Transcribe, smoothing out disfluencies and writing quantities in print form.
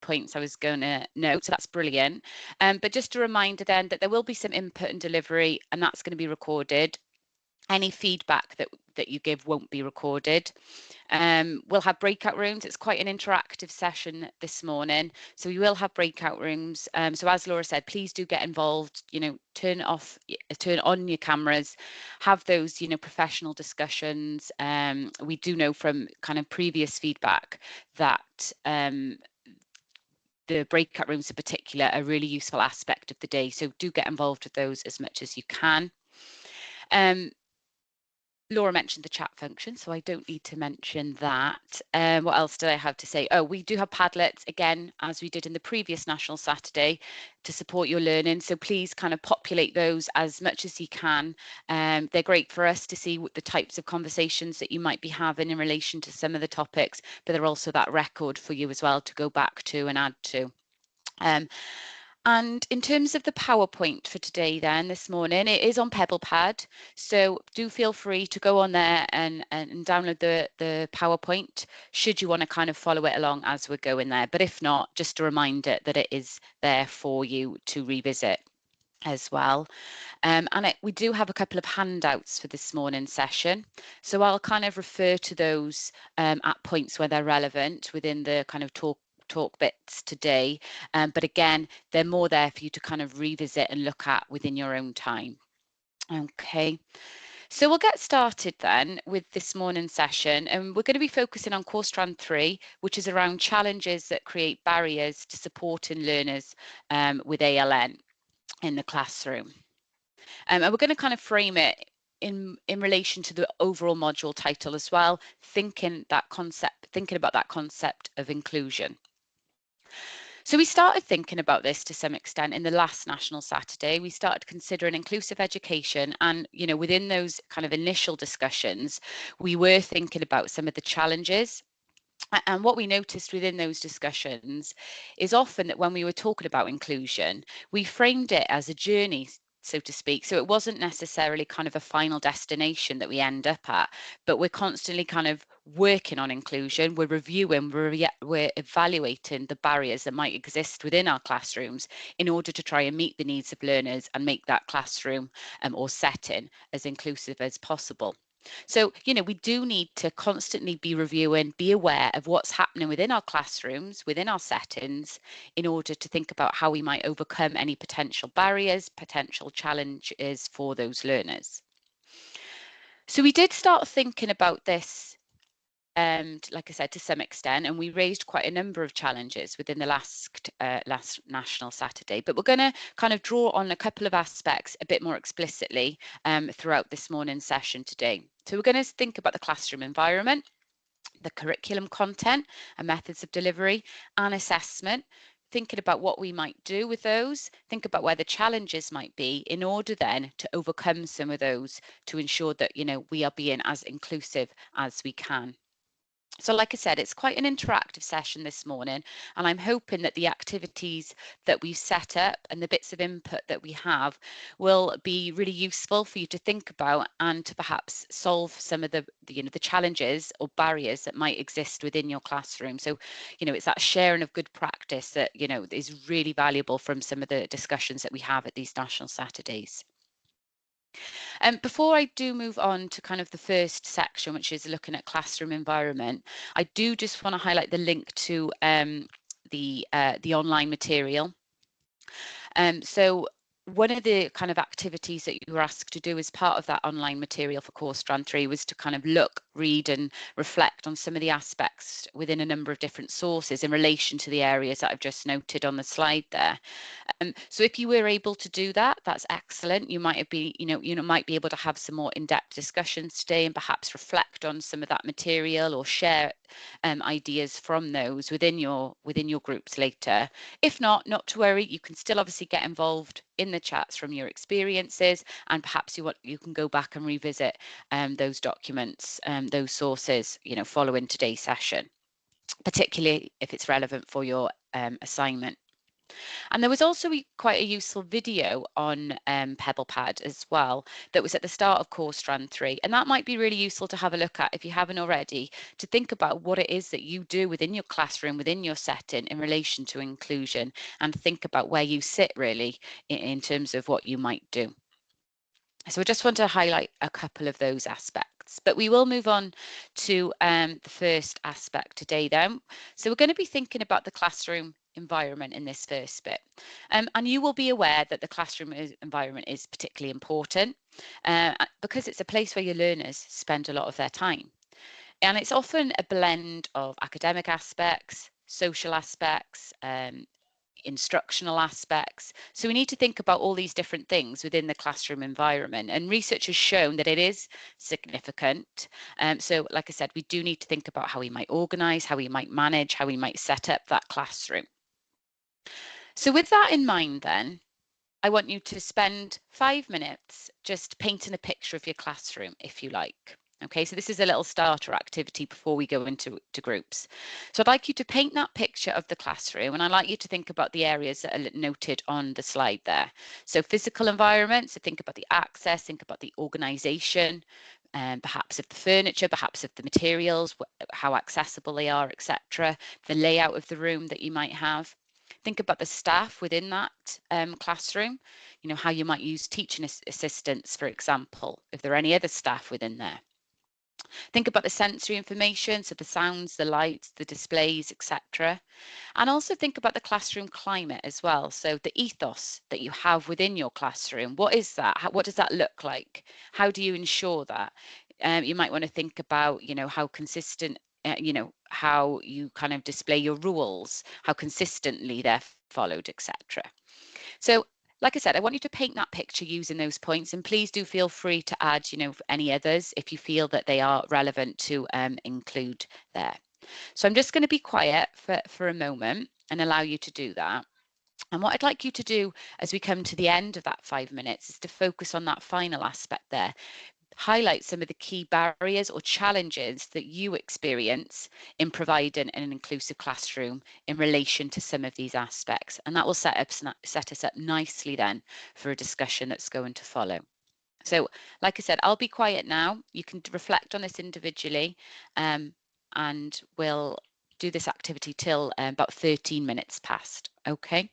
points I was going to note, so that's brilliant. But just a reminder then that there will be some input and delivery, and that's going to be recorded. Any feedback that you give won't be recorded. We'll have breakout rooms. It's quite an interactive session this morning, so we will have breakout rooms. So as Laura said, please do get involved. Turn on your cameras, have those professional discussions. We do know from kind of previous feedback that the breakout rooms in particular are a really useful aspect of the day, so do get involved with those as much as you can. Laura mentioned the chat function, so I don't need to mention that. What else did I have to say? Oh, we do have Padlets, again, as we did in the previous National Saturday, to support your learning. So please kind of populate those as much as you can. They're great for us to see what the types of conversations that you might be having in relation to some of the topics, but they're also that record for you as well to go back to and add to. And in terms of the PowerPoint for today then, this morning, it is on PebblePad. So do feel free to go on there and download the PowerPoint should you want to kind of follow it along as we're going there. But if not, just a reminder that it is there for you to revisit as well. We do have a couple of handouts for this morning's session. So I'll kind of refer to those at points where they're relevant within the kind of talk bits today, but again, they're more there for you to kind of revisit and look at within your own time. Okay, so we'll get started then with this morning's session, and we're going to be focusing on Core Strand 3, which is around challenges that create barriers to supporting learners with ALN in the classroom. And we're going to kind of frame it in relation to the overall module title as well, thinking about that concept of inclusion. So we started thinking about this to some extent in the last National Saturday. We started considering inclusive education, and within those kind of initial discussions, we were thinking about some of the challenges. And what we noticed within those discussions is often that when we were talking about inclusion, we framed it as a journey, so to speak. So it wasn't necessarily kind of a final destination that we end up at, but we're constantly kind of working on inclusion. We're reviewing, we're evaluating the barriers that might exist within our classrooms in order to try and meet the needs of learners and make that classroom or setting as inclusive as possible. So, we do need to constantly be reviewing, be aware of what's happening within our classrooms, within our settings, in order to think about how we might overcome any potential barriers, potential challenges for those learners. So we did start thinking about this, like I said, to some extent, and we raised quite a number of challenges within the last National Saturday, but we're going to kind of draw on a couple of aspects a bit more explicitly throughout this morning's session today. So we're going to think about the classroom environment, the curriculum content and methods of delivery, and assessment, thinking about what we might do with those, think about where the challenges might be in order then to overcome some of those to ensure that, we are being as inclusive as we can. So like I said, it's quite an interactive session this morning, and I'm hoping that the activities that we've set up and the bits of input that we have will be really useful for you to think about and to perhaps solve some of the challenges or barriers that might exist within your classroom. So, it's that sharing of good practice that, is really valuable from some of the discussions that we have at these National Saturdays. Before I do move on to kind of the first section, which is looking at classroom environment, I do just want to highlight the link to the online material. So one of the kind of activities that you were asked to do as part of that online material for Core Strand 3 was to kind of look, read and reflect on some of the aspects within a number of different sources in relation to the areas that I've just noted on the slide there. So if you were able to do that, that's excellent. You might be able to have some more in-depth discussions today and perhaps reflect on some of that material or share ideas from those within your groups later. If not to worry, you can still obviously get involved in the chats from your experiences, and perhaps you can go back and revisit those documents, those sources, following today's session, particularly if it's relevant for your assignment. And there was also quite a useful video on PebblePad as well that was at the start of course strand 3. And that might be really useful to have a look at if you haven't already, to think about what it is that you do within your classroom, within your setting in relation to inclusion, and think about where you sit really in terms of what you might do. So I just want to highlight a couple of those aspects, but we will move on to the first aspect today then. So we're going to be thinking about the classroom environment in this first bit. And you will be aware that the classroom environment is particularly important because it's a place where your learners spend a lot of their time. And it's often a blend of academic aspects, social aspects, instructional aspects. So we need to think about all these different things within the classroom environment. And research has shown that it is significant. So like I said, we do need to think about how we might organise, how we might manage, how we might set up that classroom. So with that in mind then, I want you to spend 5 minutes just painting a picture of your classroom, if you like. Okay, so this is a little starter activity before we go into groups. So I'd like you to paint that picture of the classroom, and I'd like you to think about the areas that are noted on the slide there. So physical environment, so think about the access, think about the organisation, perhaps of the furniture, perhaps of the materials, how accessible they are, etc. The layout of the room that you might have. Think about the staff within that classroom, you know, how you might use teaching assistants, for example, if there are any other staff within there. Think about the sensory information, so the sounds, the lights, the displays, etc. And also think about the classroom climate as well. So the ethos that you have within your classroom, what is that? What does that look like? How do you ensure that? You might want to think about, you know, how consistent, you know, how you kind of display your rules, how consistently they're followed, etc. So like I said, I want you to paint that picture using those points, and please do feel free to add, you know, any others if you feel that they are relevant to include there. So I'm just going to be quiet for a moment and allow you to do that. And what I'd like you to do as we come to the end of that 5 minutes is to focus on that final aspect there. Highlight some of the key barriers or challenges that you experience in providing an inclusive classroom in relation to some of these aspects. And that will set us up nicely then for a discussion that's going to follow. So, like I said, I'll be quiet now. You can reflect on this individually, and we'll do this activity till about 13 minutes past. Okay.